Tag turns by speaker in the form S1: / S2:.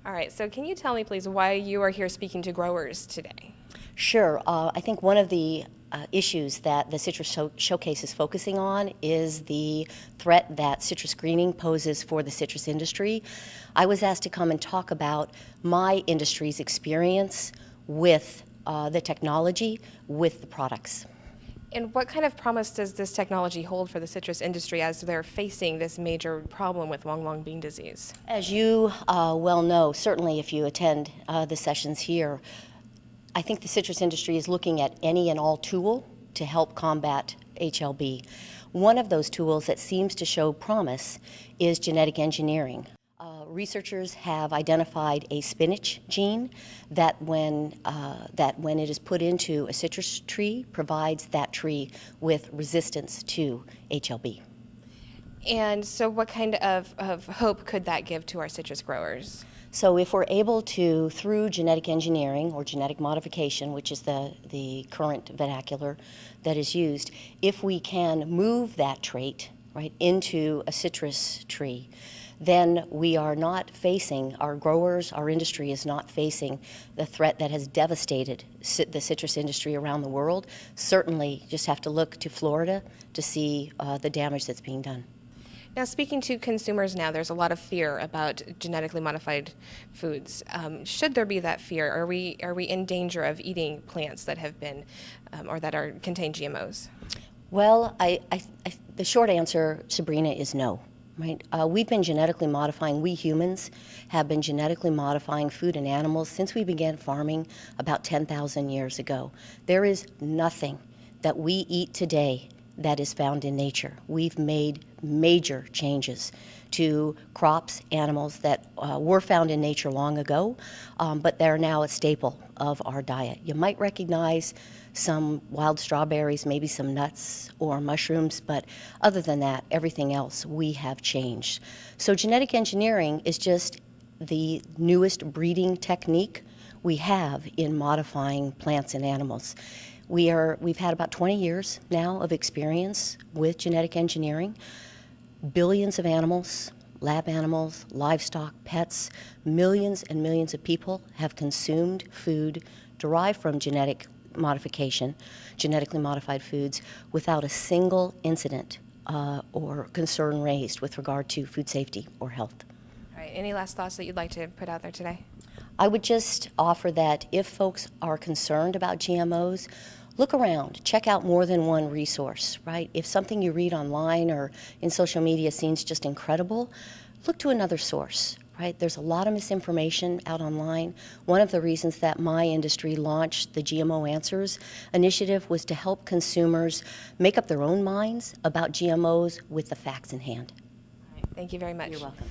S1: All right, so can you tell me, please, why you are here speaking to growers today?
S2: Sure. I think one of the issues that the Citrus Showcase is focusing on is the threat that citrus greening poses for the citrus industry. I was asked to come and talk about my industry's experience with the technology, with the products.
S1: And what kind of promise does this technology hold for the citrus industry as they're facing this major problem with long bean disease?
S2: As you well know, certainly if you attend the sessions here, I think the citrus industry is looking at any and all tool to help combat HLB. One of those tools that seems to show promise is genetic engineering. Researchers have identified a spinach gene that when it is put into a citrus tree provides that tree with resistance to HLB.
S1: And so what kind of hope could that give to our citrus growers?
S2: So if we're able to, through genetic engineering or genetic modification, which is the current vernacular that is used, if we can move that trait right into a citrus tree, then we are not facing, our growers, our industry is not facing the threat that has devastated the citrus industry around the world. Certainly just have to look to Florida to see the damage that's being done.
S1: Now, speaking to consumers now, there's a lot of fear about genetically modified foods. Should there be that fear? Are we in danger of eating plants that have been or that contain GMOs?
S2: Well, the short answer, Sabrina, is no. Right? We've been genetically modifying, we humans have been genetically modifying food and animals since we began farming about 10,000 years ago. There is nothing that we eat today that is found in nature. We've made major changes to crops, animals that were found in nature long ago, but they're now a staple of our diet. You might recognize some wild strawberries, maybe some nuts or mushrooms, but other than that, everything else we have changed. So genetic engineering is just the newest breeding technique we have in modifying plants and animals. We've had about 20 years now of experience with genetic engineering. Billions of animals, lab animals, livestock, pets, millions and millions of people have consumed food derived from genetic modification, genetically modified foods, without a single incident or concern raised with regard to food safety or health.
S1: All right, any last thoughts that you'd like to put out there today?
S2: I would just offer that if folks are concerned about GMOs, look around, check out more than one resource, right? If something you read online or in social media seems just incredible, look to another source, right? There's a lot of misinformation out online. One of the reasons that my industry launched the GMO Answers initiative was to help consumers make up their own minds about GMOs with the facts in hand.
S1: All right, thank you very much.
S2: You're welcome.